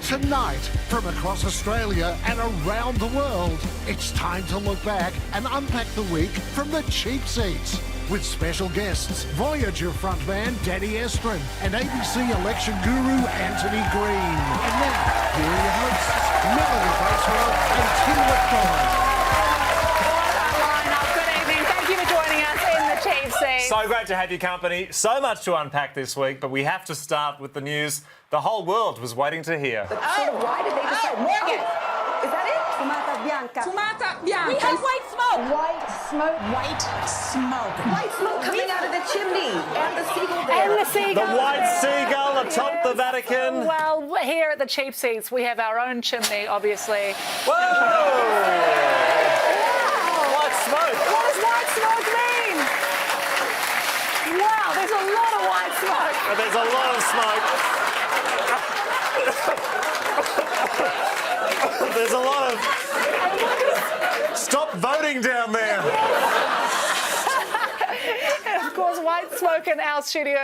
Tonight, from across Australia and around the world, it's time to look back and unpack the week from the cheap seats. With special guests, Voyager frontman Danny Estrin and ABC election guru Anthony Green. And now, here are your hosts, Melanie Bracewell and Tim McDonald. So great to have your company. So much to unpack this week, but we have to start with the news the whole world was waiting to hear. Why did they decide? Morgan! Is that it? Fumata bianca. Fumata bianca. We have white smoke. White smoke. White smoke. White smoke coming out of the chimney. And the seagull there. And the seagull. The white seagull atop the Vatican. Well, here at the Cheap Seats, we have our own chimney, obviously. Whoa! White smoke. What does white smoke mean? Wow, there's a lot of white smoke. There's a lot of smoke. There's a lot of... Stop voting down there. And of course, white smoke in our studio.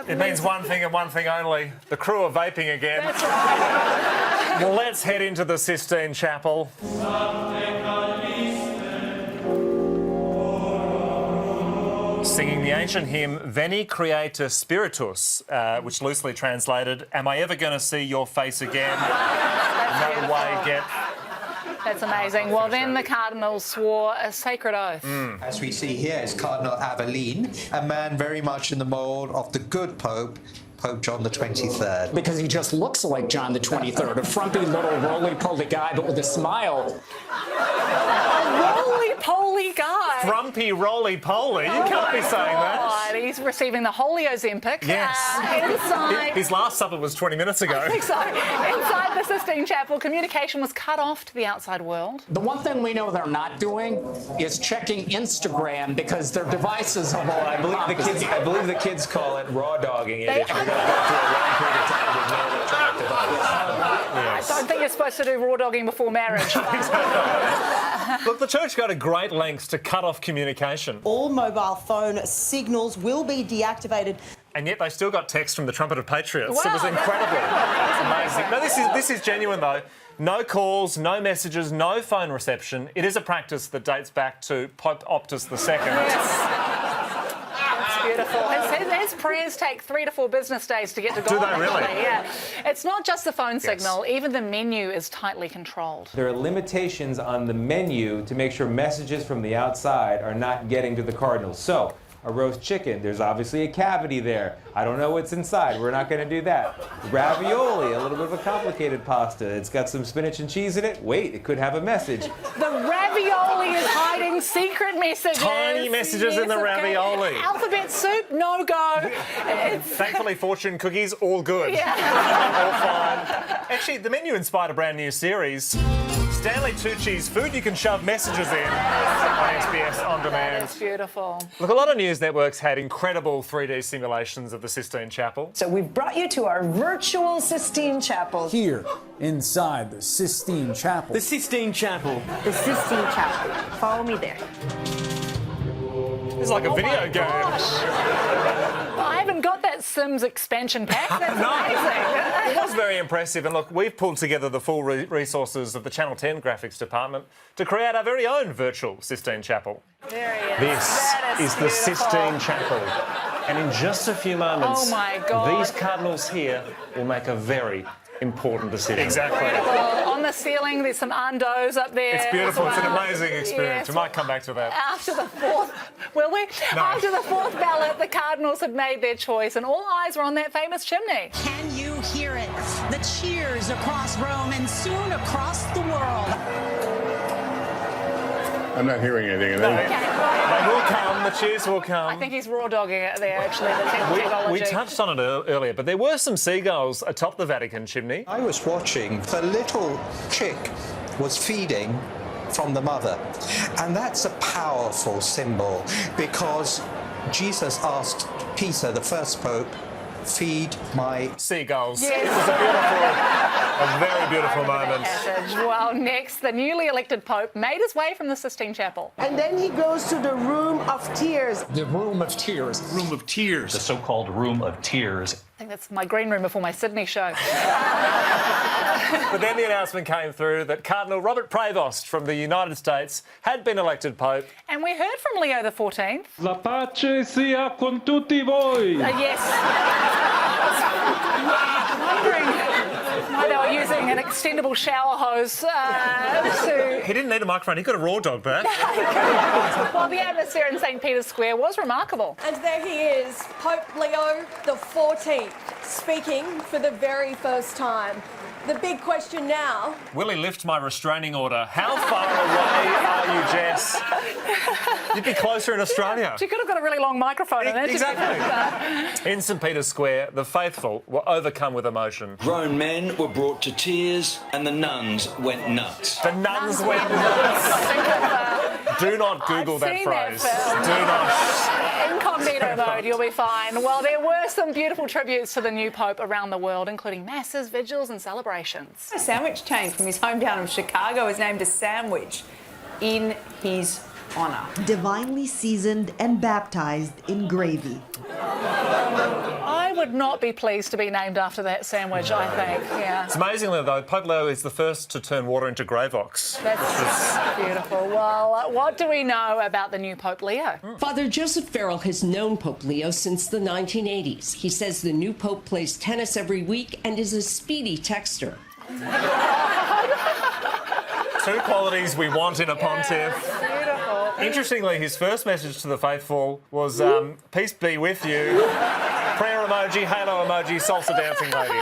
It means one thing and one thing only. The crew are vaping again. That's right. Well, let's head into the Sistine Chapel. Singing the ancient hymn Veni Creator Spiritus, which loosely translated, am I ever going to see your face again? No way, get... That's amazing. Well, then the cardinals swore a sacred oath. As we see here is Cardinal Aveline, a man very much in the mould of the good Pope, Pope John the 23rd. Because he just looks like John the 23rd, a frumpy little roly-poly guy, but with a smile. A roly-poly guy. Frumpy roly-poly. You can't be saying that. He's receiving the Holy Ozempic. Yes. Inside... His last supper was 20 minutes ago. I think so. Inside the Sistine Chapel, communication was cut off to the outside world. The one thing we know they're not doing is checking Instagram because their devices are all... I believe the kids call it raw dogging it. I don't think you're supposed to do raw dogging before marriage. Look, the church go to great lengths to cut off communication. All mobile phone signals will be deactivated. And yet they still got text from the Trumpet of Patriots. Wow, it was incredible. It's amazing. No, this is genuine, though. No calls, no messages, no phone reception. It is a practice that dates back to Pope Optus II. Yes. That's beautiful. His prayers take 3 to 4 business days to get to God. Do they really? Yeah. It's not just the phone signal. Even the menu is tightly controlled. There are limitations on the menu to make sure messages from the outside are not getting to the cardinals. So, a roast chicken, there's obviously a cavity there. I don't know what's inside. We're not going to do that. Ravioli, a little bit of a complicated pasta. It's got some spinach and cheese in it. Wait, it could have a message. The ravioli is hiding secret messages. Tiny messages in the ravioli. Alphabet soup, no go. Thankfully, fortune cookies, all good. Yeah. All fine. Actually, the menu inspired a brand new series. Stanley Tucci's Food You Can Shove Messages In on SBS On Demand. That's beautiful. Look, a lot of news networks had incredible 3D simulations of the Sistine Chapel. So we've brought you to our virtual Sistine Chapel. Here, inside the Sistine Chapel. The Sistine Chapel. The Sistine Chapel. Follow me there. It's like a video game. I haven't got that Sims expansion pack. That's amazing. It was very impressive. And look, we've pulled together the full resources of the Channel 10 graphics department to create our very own virtual Sistine Chapel. There he is. This is the beautiful. Sistine Chapel. And in just a few moments, Oh my God. these cardinals here will make a very important decision. Exactly. Well, on the ceiling, there's some Andos up there. It's beautiful. as It's an well. amazing experience. Yes. We might come back to that. After the fourth, will we? No. After the fourth ballot, the Cardinals had made their choice, and all eyes were on that famous chimney. Can you hear it? The cheers across Rome and soon across the world. I'm not hearing anything. They will come. The cheers will come. I think he's raw dogging it there, actually, the technology. We touched on it earlier, but there were some seagulls atop the Vatican chimney. I was watching, the little chick was feeding from the mother. And that's a powerful symbol because Jesus asked Peter, the first pope, feed my seagulls. Yes. It was a very beautiful moment. Well, next, the newly elected Pope made his way from the Sistine Chapel. And then he goes to the Room of Tears. The Room of Tears. Room of Tears. The so-called Room of Tears. I think that's my green room before my Sydney show. But then the announcement came through that Cardinal Robert Prevost from the United States had been elected Pope. And we heard from Leo XIV. La pace sia con tutti voi. Yes. Wondering why they were using an extendable shower hose to... He didn't need a microphone, he got a raw dog back. Well, the atmosphere in St. Peter's Square was remarkable. And there he is, Pope Leo XIV, speaking for the very first time. The big question now... Will he lift my restraining order? How far away are you, Jess? You'd be closer in Australia. She could have got a really long microphone in it. Exactly. In St. Peter's Square, the faithful were overcome with emotion. Grown men were brought to tears and the nuns went nuts. The nuns went nuts. Do not Google that phrase. Do not. Incognito mode, you'll be fine. Well, there were some beautiful tributes to the new Pope around the world, including masses, vigils and celebrations. A sandwich chain from his hometown of Chicago has named a sandwich in his honour. Divinely seasoned and baptized in gravy. I would not be pleased to be named after that sandwich, I think. Yeah. It's amazing, though, Pope Leo is the first to turn water into grave ox. That's beautiful. Well, what do we know about the new Pope Leo? Father Joseph Farrell has known Pope Leo since the 1980s. He says the new Pope plays tennis every week and is a speedy texter. Two qualities we want in a pontiff. Beautiful. Interestingly, his first message to the faithful was, peace be with you. Prayer emoji, halo emoji, salsa dancing lady.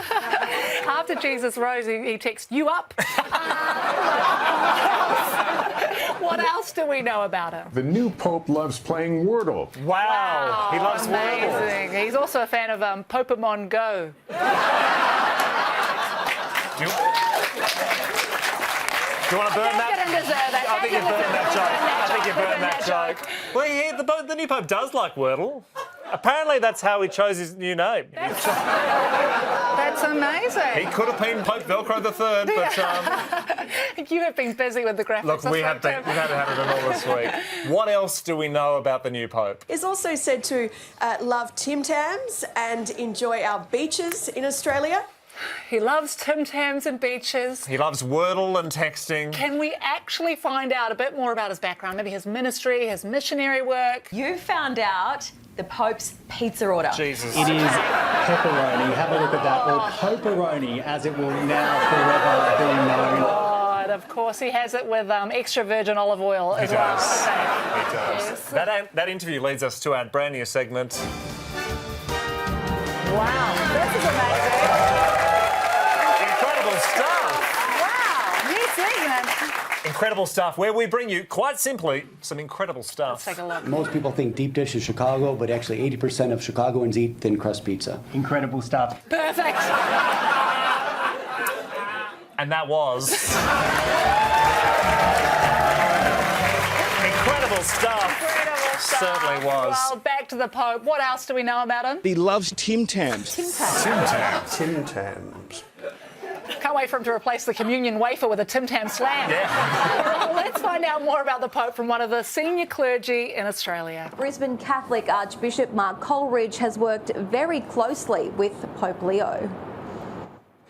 After Jesus rose, he texted, you up? What else do we know about him? The new Pope loves playing Wordle. Wow. He loves amazing. Wordle. He's also a fan of Pokemon Go. Do you want to burn that? I think you burned that joke. I think you burned that joke. Well, yeah, the new Pope does like Wordle. Apparently, that's how he chose his new name. That's amazing. He could have been Pope Velcro III, but... You have been busy with the graphics. Look, we have had an enormous week. What else do we know about the new Pope? Is also said to love Tim Tams and enjoy our beaches in Australia. He loves Tim Tams and beaches. He loves Wordle and texting. Can we actually find out a bit more about his background? Maybe his ministry, his missionary work? You found out the Pope's pizza order. Jesus. It is pepperoni. Have a look at that. Or Poperoni, as it will now forever be known. God, of course, he has it with extra virgin olive oil as well. He does. Yes. That interview leads us to our brand new segment. Wow, this is amazing. Incredible stuff. Wow, yes, England. Incredible stuff, where we bring you, quite simply, some incredible stuff. Let's take a look. Most people think deep dish is Chicago, but actually 80% of Chicagoans eat thin crust pizza. Incredible stuff. Perfect. And that was... incredible stuff. Incredible stuff. Certainly was. Well, back to the Pope. What else do we know about him? He loves Tim Tams. Tim Tams. Tim Tams. Tim Tams. Can't wait for him to replace the communion wafer with a Tim Tam slam. Yeah. Well, let's find out more about the Pope from one of the senior clergy in Australia. Brisbane Catholic Archbishop Mark Coleridge has worked very closely with Pope Leo.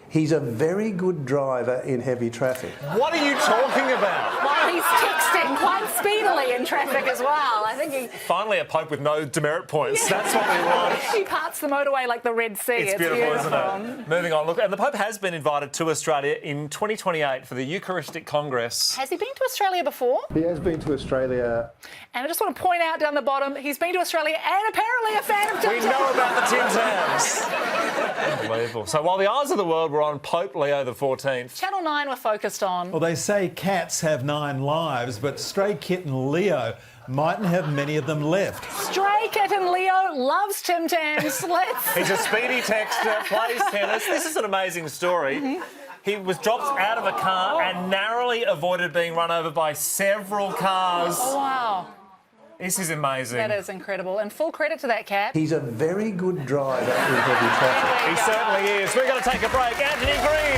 He's a very good driver in heavy traffic. What are you talking about? Well, he's texting quite speedily in traffic as well. I think he... Finally a Pope with no demerit points. Yeah. That's what we want. He parts the motorway like the Red Sea. It's beautiful, isn't it? Moving on. Look, and the Pope has been invited to Australia in 2028 for the Eucharistic Congress. Has he been to Australia before? He has been to Australia. And I just want to point out down the bottom, he's been to Australia and apparently a fan of Tim Tams. We know about the Tim Tams. Unbelievable. So while the eyes of the world were on Pope Leo XIV... Channel 9 were focused on... Well, they say cats have 9 lives, but stray kitten Leo mightn't have many of them left. Stray kitten Leo loves Tim Tams. He's a speedy texter, plays tennis. This is an amazing story. He was dropped out of a car and narrowly avoided being run over by several cars. Oh, wow. This is amazing. That is incredible. And full credit to that cat. He's a very good driver in heavy traffic. He certainly is. We're going to take a break. Anthony Green